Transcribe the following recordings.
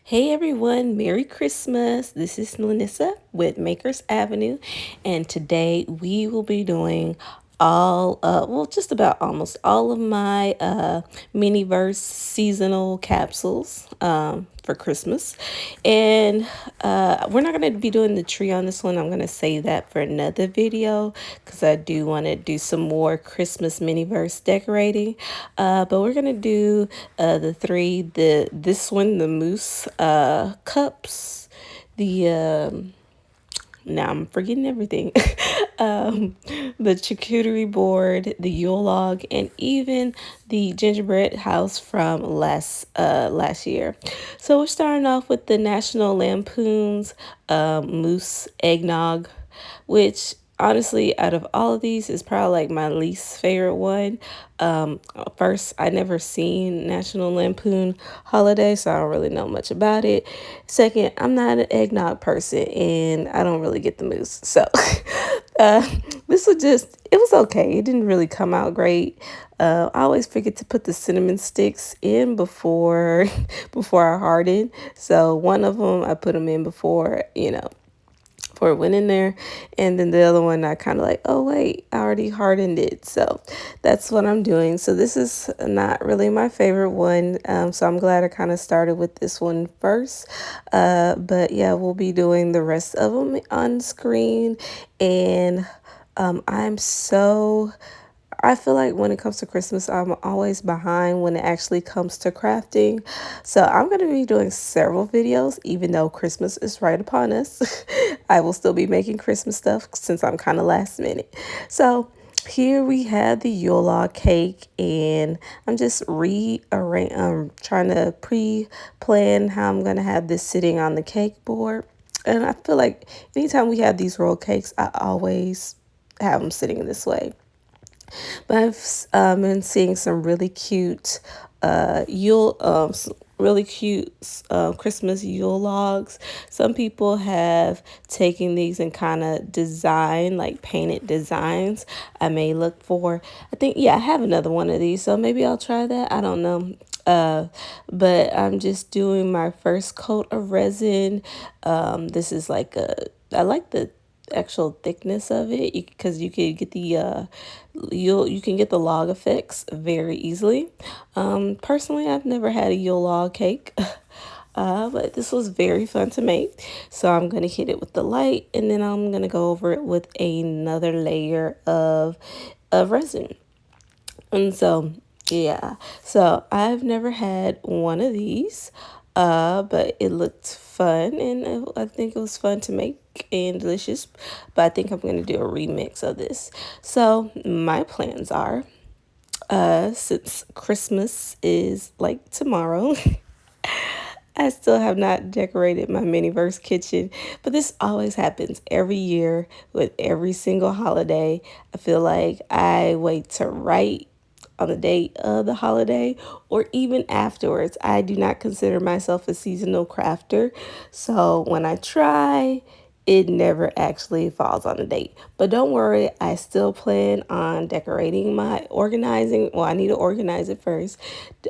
Hey everyone, Merry Christmas. This is Lynissa with Makers Avenue, and today we will be doing just about almost all of my Miniverse seasonal capsules for Christmas. And we're not going to be doing the tree on this one. I'm going to save that for another video because I do want to do some more Christmas Miniverse decorating. But we're going to do this one, the mousse cups, the now I'm forgetting everything. The charcuterie board, the Yule log, and even the gingerbread house from last year. So we're starting off with the National Lampoon's mousse eggnog, which honestly, out of all of these, is probably like my least favorite one. First, I never seen National Lampoon Holiday, so I don't really know much about it. Second, I'm not an eggnog person, and I don't really get the mousse. So, uh, it was okay. It didn't really come out great. I always forget to put the cinnamon sticks in before I harden. So one of them I put them in before it went in there, and then the other one I kind of like, oh wait, I already hardened it. So that's what I'm doing. So this is not really my favorite one, so I'm glad I kind of started with this one first. But yeah, we'll be doing the rest of them on screen. And I feel like when it comes to Christmas, I'm always behind when it actually comes to crafting. So I'm going to be doing several videos, even though Christmas is right upon us. I will still be making Christmas stuff since I'm kind of last minute. So here we have the Yule log cake, and I'm just trying to pre-plan how I'm going to have this sitting on the cake board. And I feel like anytime we have these roll cakes, I always have them sitting this way. But I've been seeing some really cute really cute Christmas Yule logs. Some people have taken these and kind of design, like painted designs. I may look for, I think, yeah, I have another one of these, so maybe I'll try that. I don't know. But I'm just doing my first coat of resin. This is I like the actual thickness of it because you can get you can get the log effects very easily. Personally, I've never had a Yule log cake. But this was very fun to make. So I'm going to hit it with the light, and then I'm going to go over it with another layer of resin. And so, yeah. So I've never had one of these, but it looked fun, and I think it was fun to make and delicious. But I think I'm going to do a remix of this. So my plans are, since Christmas is like tomorrow, I still have not decorated my Miniverse kitchen, but this always happens every year with every single holiday. I feel like I wait to write on the date of the holiday or even afterwards. I do not consider myself a seasonal crafter, so when I try, it never actually falls on a date. But don't worry, I still plan on decorating my organizing. Well, I need to organize it first.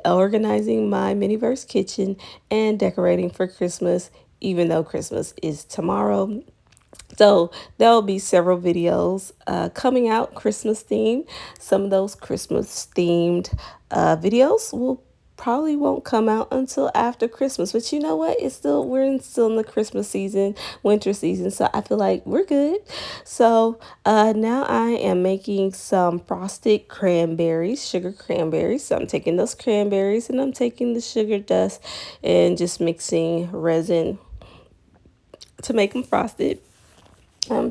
Organizing my Miniverse kitchen and decorating for Christmas, even though Christmas is tomorrow. So there'll be several videos coming out Christmas themed. Some of those Christmas themed videos will probably won't come out until after Christmas. But you know what? Still in the Christmas season, winter season. So I feel like we're good. So now I am making some frosted cranberries, sugar cranberries. So I'm taking those cranberries and I'm taking the sugar dust and just mixing resin to make them frosted.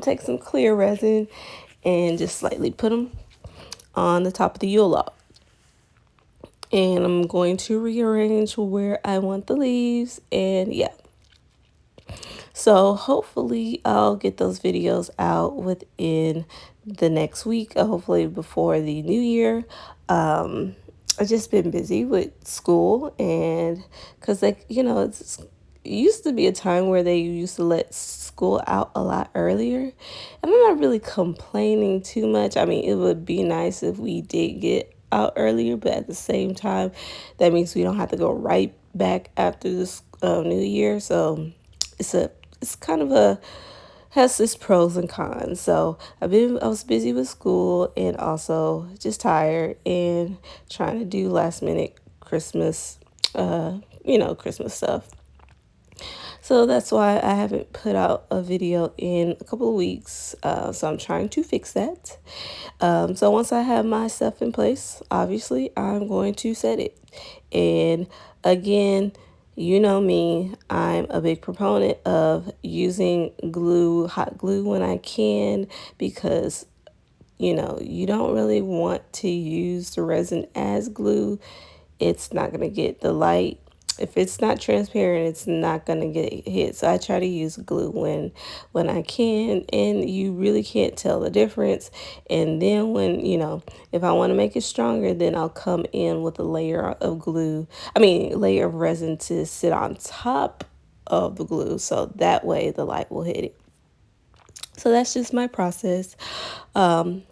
Take some clear resin and just slightly put them on the top of the Yule log. And I'm going to rearrange where I want the leaves, and yeah. So hopefully I'll get those videos out within the next week, hopefully before the new year. I've just been busy with school, and because it used to be a time where they used to let school out a lot earlier, and I'm not really complaining too much. I mean, it would be nice if we did get out earlier, but at the same time, that means we don't have to go right back after New Year. So it's kind of a has its pros and cons. So I was busy with school and also just tired and trying to do last minute Christmas, Christmas stuff. So that's why I haven't put out a video in a couple of weeks. So I'm trying to fix that. So once I have my stuff in place, obviously I'm going to set it. And again, you know me, I'm a big proponent of using glue, hot glue when I can, because you don't really want to use the resin as glue. It's not going to get the light. If it's not transparent, it's not going to get hit. So I try to use glue when I can, and you really can't tell the difference. And then if I want to make it stronger, then I'll come in with a layer of layer of resin to sit on top of the glue, so that way the light will hit it. So that's just my process. Um,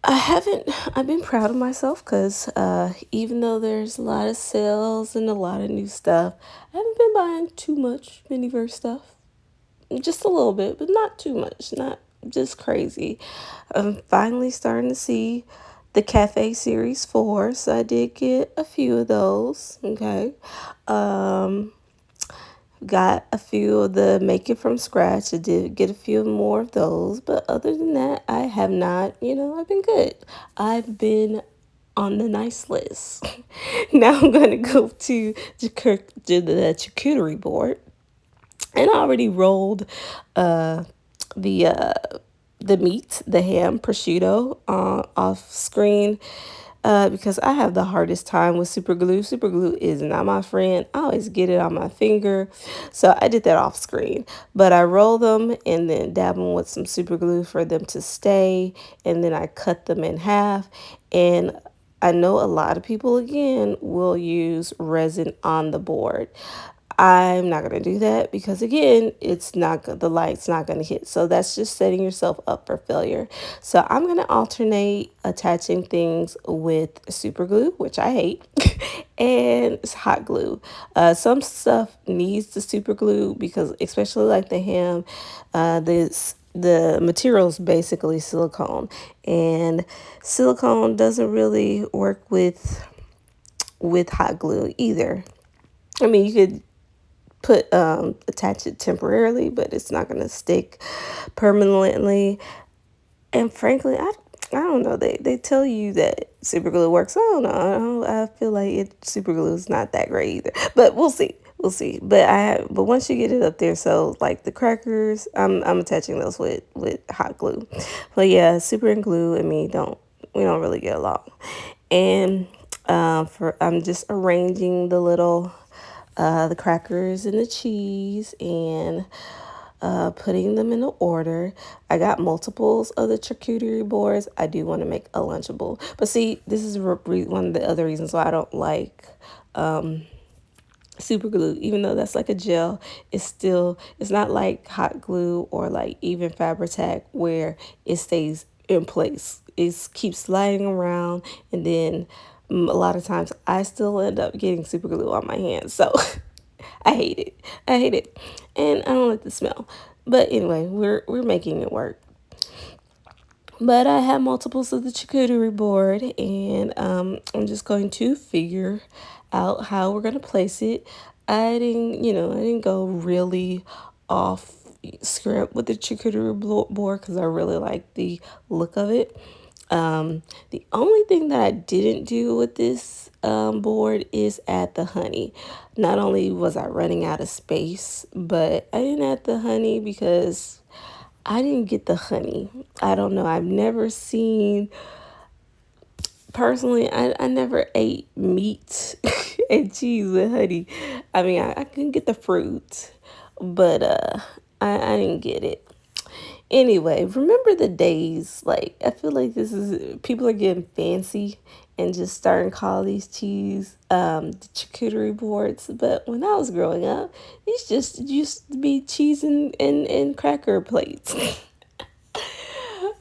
I've been proud of myself because even though there's a lot of sales and a lot of new stuff, I haven't been buying too much Miniverse stuff. Just a little bit, but not too much, not just crazy. I'm finally starting to see the Cafe Series 4, so I did get a few of those, okay? Um, Got a few of the make it from scratch. I did get a few more of those, but other than that, I have not, I've been good. I've been on the nice list. Now I'm going to go the charcuterie board, and I already rolled the the meat, the ham, prosciutto off screen because I have the hardest time with super glue. Super glue is not my friend. I always get it on my finger. So I did that off screen. But I roll them and then dab them with some super glue for them to stay. And then I cut them in half. And I know a lot of people, again, will use resin on the board. I'm not going to do that because again, the light's not going to hit. So that's just setting yourself up for failure. So I'm going to alternate attaching things with super glue, which I hate, and hot glue. Some stuff needs the super glue because especially like the ham, the material is basically silicone, and silicone doesn't really work with hot glue either. I mean, you could attach it temporarily, but it's not going to stick permanently. And frankly, I don't know. They tell you that super glue works. I don't know. I feel like super glue is not that great either. But we'll see. We'll see. But once you get it up there, so like the crackers, I'm attaching those with hot glue. But yeah, super and glue and me we don't really get along. And I'm just arranging the crackers and the cheese and putting them in order. I got multiples of the charcuterie boards. I do want to make a Lunchable. But see, this is one of the other reasons why I don't like super glue. Even though that's like a gel, it's not like hot glue or like even Fabri-Tac where it stays in place. It keeps sliding around, and then a lot of times I still end up getting super glue on my hands. So I hate it. I hate it. And I don't like the smell. But anyway, we're making it work. But I have multiples of the charcuterie board, and I'm just going to figure out how we're going to place it. I didn't go really off script with the charcuterie board because I really like the look of it. The only thing that I didn't do with this board is add the honey. Not only was I running out of space, but I didn't add the honey because I didn't get the honey. I don't know. I've never seen, personally, I never ate meat and cheese with honey. I mean, I can get the fruit, but I didn't get it. Anyway, remember the days, like, I feel like people are getting fancy and just starting to call these the charcuterie boards. But when I was growing up, these just used to be cheese and cracker plates.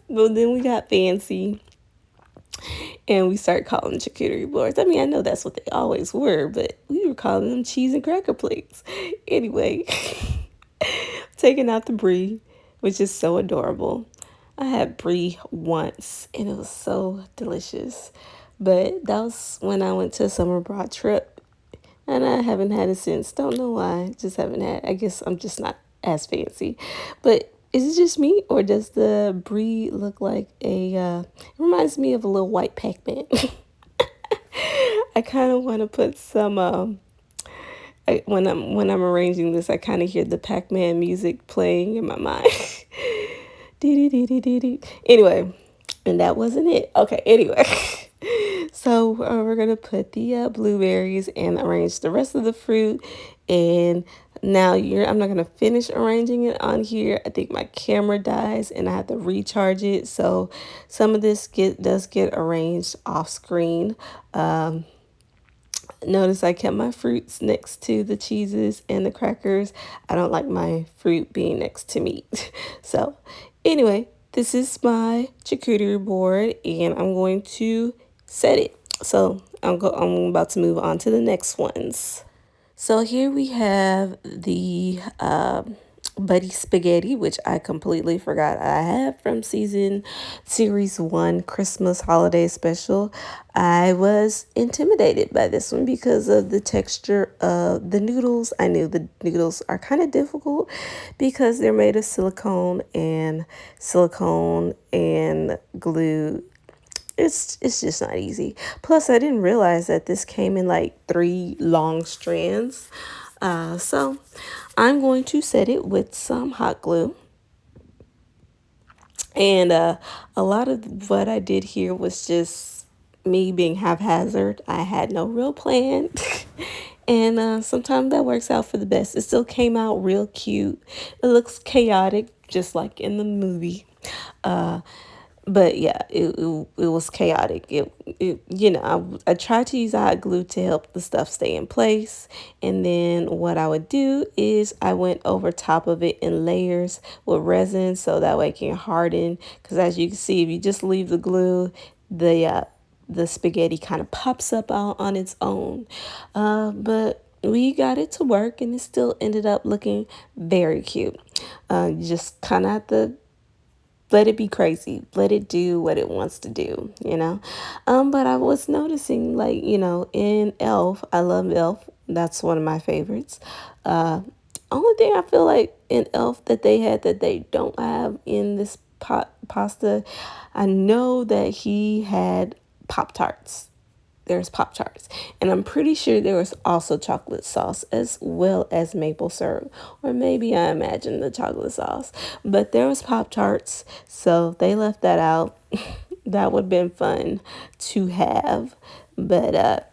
But then we got fancy And we start calling them charcuterie boards. I mean, I know that's what they always were, but we were calling them cheese and cracker plates. Anyway, taking out the brie, which is so adorable. I had brie once and it was so delicious. But that was when I went to a summer abroad trip and I haven't had it since. Don't know why. Just haven't had. I guess I'm just not as fancy. But is it just me or does the brie look like it reminds me of a little white Pac-Man. I kind of want to put some when I'm arranging this, I kind of hear the Pac-Man music playing in my mind. Dee dee dee dee dee. Anyway, and that wasn't it. Okay, anyway. So we're gonna put the blueberries and arrange the rest of the fruit. And now I'm not gonna finish arranging it on here. I think my camera dies and I have to recharge it. So some of this does get arranged off screen. Notice I kept my fruits next to the cheeses and the crackers. I don't like my fruit being next to meat. So anyway, this is my charcuterie board and I'm going to set it. So I'm about to move on to the next ones. So here we have the Buddy Spaghetti, which I completely forgot I had from series 1 Christmas holiday special. I was intimidated by this one because of the texture of the noodles. I knew the noodles are kind of difficult because they're made of silicone and glue. It's just not easy. Plus, I didn't realize that this came in like 3 long strands. So I'm going to set it with some hot glue. And a lot of what I did here was just me being haphazard. I had no real plan. And sometimes that works out for the best. It still came out real cute. It looks chaotic, just like in the movie. But yeah, it was chaotic. I tried to use hot glue to help the stuff stay in place. And then what I would do is I went over top of it in layers with resin so that way it can harden. Because as you can see, if you just leave the glue, the spaghetti kind of pops up out on its own. But we got it to work and it still ended up looking very cute. You just kind of have to let it be crazy. Let it do what it wants to do. But I was noticing, like, in Elf, I love Elf. That's one of my favorites. Only thing I feel like in Elf that they had that they don't have in this pasta, I know that he had Pop-Tarts. There's Pop-Tarts. And I'm pretty sure there was also chocolate sauce as well as maple syrup. Or maybe I imagined the chocolate sauce. But there was Pop-Tarts, so they left that out. That would have been fun to have. But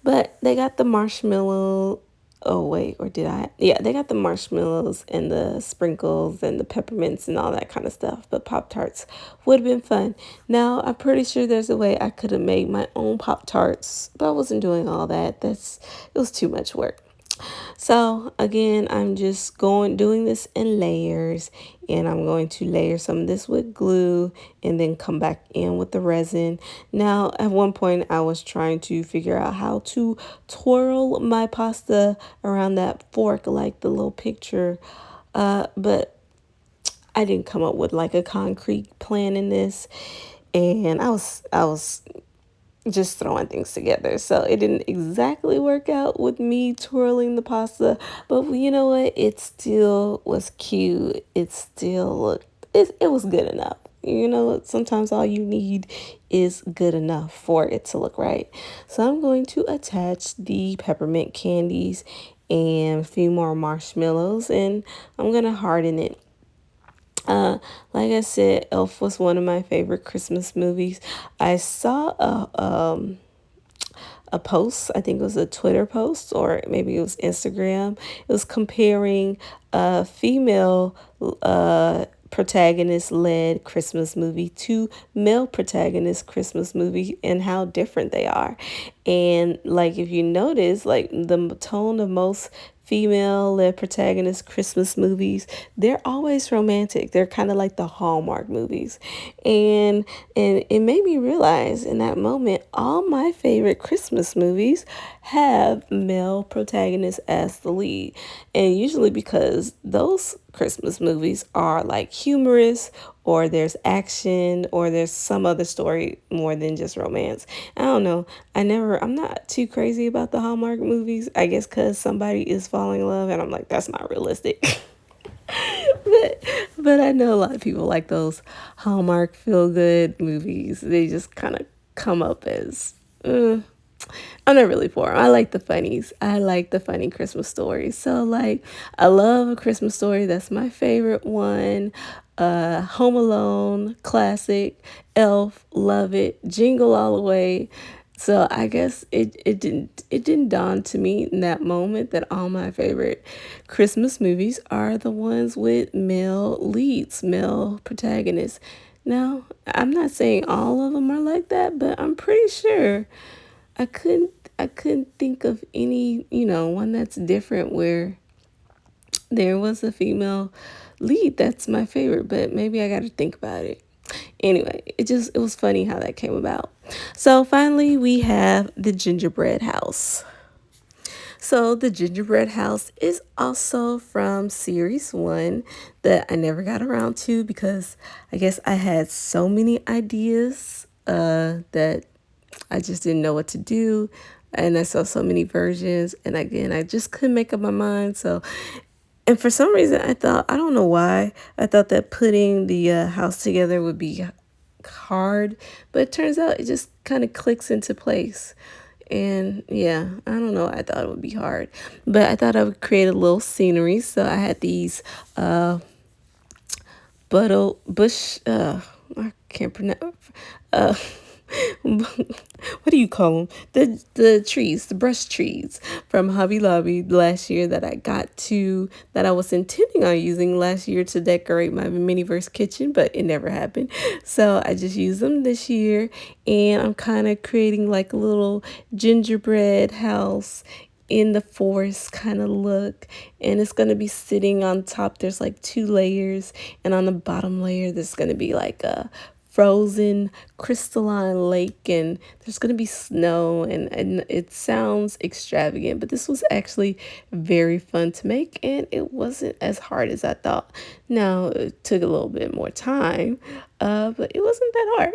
they got the marshmallow. Oh, wait, or did I? Yeah, they got the marshmallows and the sprinkles and the peppermints and all that kind of stuff. But Pop-Tarts would have been fun. Now, I'm pretty sure there's a way I could have made my own Pop-Tarts, but I wasn't doing all that. It was too much work. So again, I'm just doing this in layers, and I'm going to layer some of this with glue and then come back in with the resin. Now, at one point I was trying to figure out how to twirl my pasta around that fork like the little picture, but I didn't come up with like a concrete plan in this, and I was just throwing things together. So it didn't exactly work out with me twirling the pasta, but you know what? It still was cute. It still it was good enough. Sometimes all you need is good enough for it to look right. So I'm going to attach the peppermint candies and a few more marshmallows, and I'm going to harden it. Like I said, Elf was one of my favorite Christmas movies. I saw a post, I think it was a Twitter post or maybe it was Instagram. It was comparing a female protagonist-led Christmas movie to male protagonist Christmas movie and how different they are. And like if you notice, like the tone of most female led protagonist Christmas movies, they're always romantic. They're kind of like the Hallmark movies. And it made me realize in that moment all my favorite Christmas movies have male protagonists as the lead. And usually because those Christmas movies are like humorous, or there's action, or there's some other story more than just romance. I don't know. I'm not too crazy about the Hallmark movies. I guess because somebody is falling in love, and I'm like, that's not realistic. but but I know a lot of people like those Hallmark feel good movies. They just kind of come up as. I'm not really for 'em. I like the funnies. I like the funny Christmas stories. So like, I love A Christmas Story. That's my favorite one. Home Alone, classic. Elf, love it. Jingle All the Way. So I guess it didn't dawn to me in that moment that all my favorite Christmas movies are the ones with male leads, male protagonists. Now, I'm not saying all of them are like that, but I'm pretty sure I couldn't I couldn't think of any, one that's different where there was a female lead that's my favorite, but maybe I got to think about it. Anyway, it was funny how that came about. So finally we have the gingerbread house. So the gingerbread house is also from series 1 that I never got around to because I guess I had so many ideas that I just didn't know what to do. And I saw so many versions. And again, I just couldn't make up my mind. And for some reason, I don't know why, I thought that putting the house together would be hard. But it turns out it just kind of clicks into place. And yeah, I don't know. I thought it would be hard. But I thought I would create a little scenery. So I had these bush, I can't pronounce, uh, what do you call them? The trees, the brush trees from Hobby Lobby last year that I was intending on using last year to decorate my Miniverse kitchen, but it never happened. So I just used them this year, and I'm kind of creating like a little gingerbread house in the forest kind of look, and it's going to be sitting on top. There's like 2 layers, and on the bottom layer there's going to be like a frozen crystalline lake, and there's going to be snow, and it sounds extravagant, but this was actually very fun to make, and it wasn't as hard as I thought. Now it took a little bit more time, but it wasn't that hard.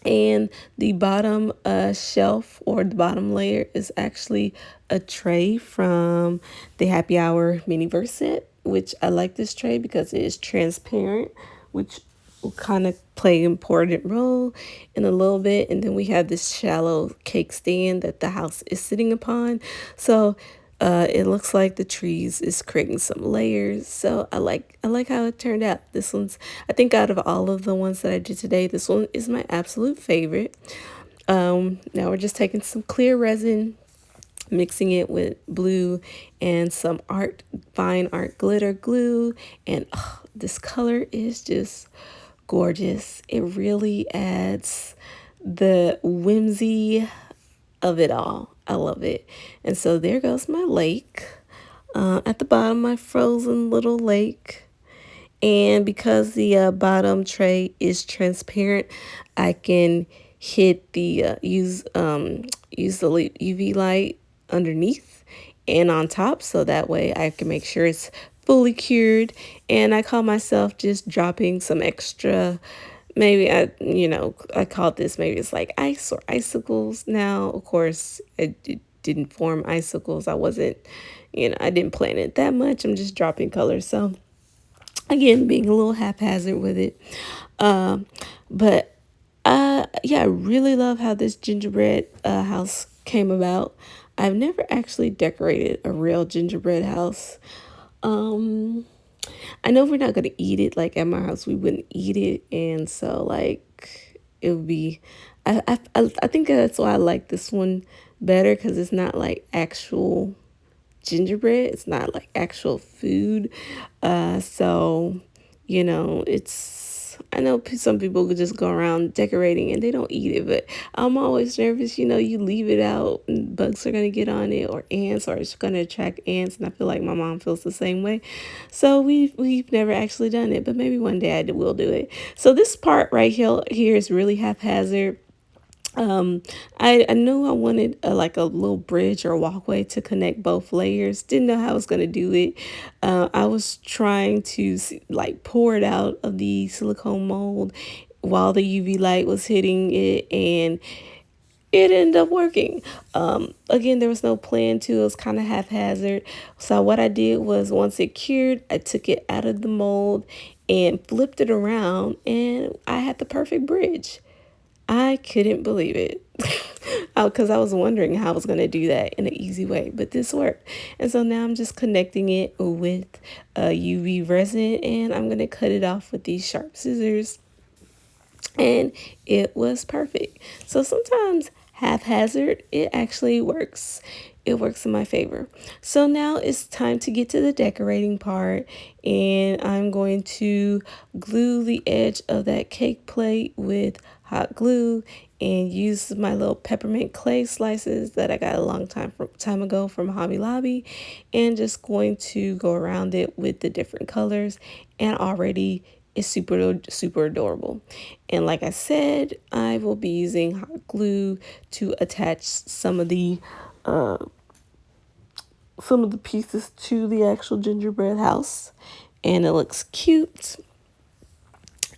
And the bottom shelf, or the bottom layer, is actually a tray from the Happy Hour Miniverse set, which I like this tray because it is transparent, which will kind of play an important role in a little bit. And then we have this shallow cake stand that the house is sitting upon. So it looks like the trees is creating some layers. So I like how it turned out. This one's, I think out of all of the ones that I did today, this one is my absolute favorite. Now we're just taking some clear resin, mixing it with blue and some fine art glitter glue, and this color is just gorgeous. It really adds the whimsy of it all. I love it. And so there goes my lake. At the bottom, my frozen little lake. And because the bottom tray is transparent, I can hit the use the UV light underneath and on top, so that way I can make sure it's fully cured. And I call myself just dropping some extra, maybe I call this, maybe it's like ice or icicles. Now of course it didn't form icicles. I didn't plan it that much. I'm just dropping colors. So again, being a little haphazard with it. But yeah, I really love how this gingerbread house came about. I've never actually decorated a real gingerbread house. I know we're not gonna eat it. Like at my house, we wouldn't eat it, and so like it would be. I think that's why I like this one better, because it's not like actual gingerbread. It's not like actual food. So it's I know some people could just go around decorating and they don't eat it, but I'm always nervous. You leave it out and bugs are going to get on it, or ants, or it's going to attract ants. And I feel like my mom feels the same way. So we've never actually done it, but maybe one day will do it. So this part right here is really haphazard. I knew I wanted like a little bridge or walkway to connect both layers. Didn't know how I was gonna do it. I was trying to like pour it out of the silicone mold while the UV light was hitting it, and it ended up working. Again, there was no plan to. It was kind of haphazard. So what I did was, once it cured, I took it out of the mold and flipped it around, and I had the perfect bridge. I couldn't believe it because I was wondering how I was going to do that in an easy way, but this worked. And so now I'm just connecting it with UV resin, and I'm going to cut it off with these sharp scissors, and it was perfect. So sometimes haphazard, it actually works. It works in my favor. So now it's time to get to the decorating part, and I'm going to glue the edge of that cake plate with hot glue and use my little peppermint clay slices that I got a long time ago from Hobby Lobby, and just going to go around it with the different colors, and already it's super adorable. And like I said, I will be using hot glue to attach uh, some of the pieces to the actual gingerbread house, and it looks cute.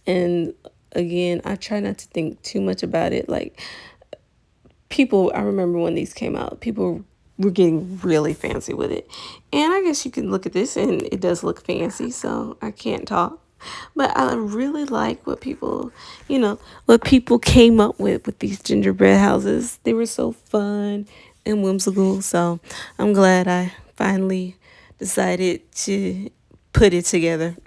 And again, I try not to think too much about it. Like, I remember when these came out, people were getting really fancy with it. And I guess you can look at this and it does look fancy, so I can't talk. But I really like what people came up with these gingerbread houses. They were so fun and whimsical. So I'm glad I finally decided to put it together.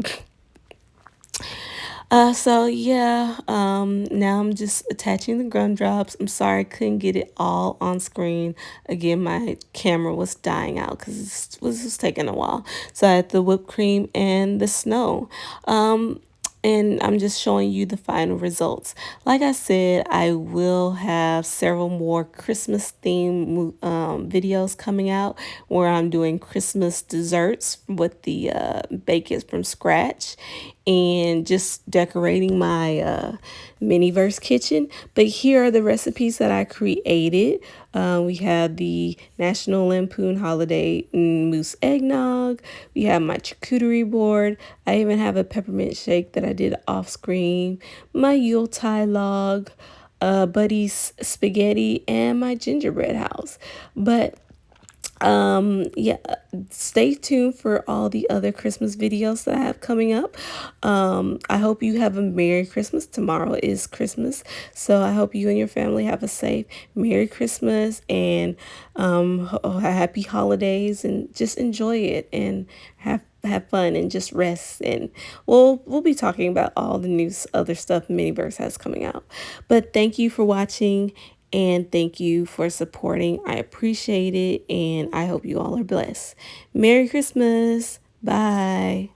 So yeah, now I'm just attaching the gumdrops. I'm sorry I couldn't get it all on screen. Again, my camera was dying out because it was just taking a while. So I had the whipped cream and the snow. And I'm just showing you the final results. Like I said, I will have several more Christmas themed videos coming out where I'm doing Christmas desserts with the bake it from scratch, and just decorating my Miniverse kitchen. But here are the recipes that I created. We have the National Lampoon Holiday Mousse Eggnog. We have my charcuterie board. I even have a peppermint shake that I did off screen. My Yuletide log, Buddy's spaghetti, and my gingerbread house. But yeah, stay tuned for all the other Christmas videos that I have coming up. I hope you have a Merry Christmas. Tomorrow is Christmas, so I hope you and your family have a safe Merry Christmas, and happy holidays, and just enjoy it and have fun and just rest. And we'll be talking about all the new other stuff Miniverse has coming out. But thank you for watching, and thank you for supporting. I appreciate it, and I hope you all are blessed. Merry Christmas. Bye.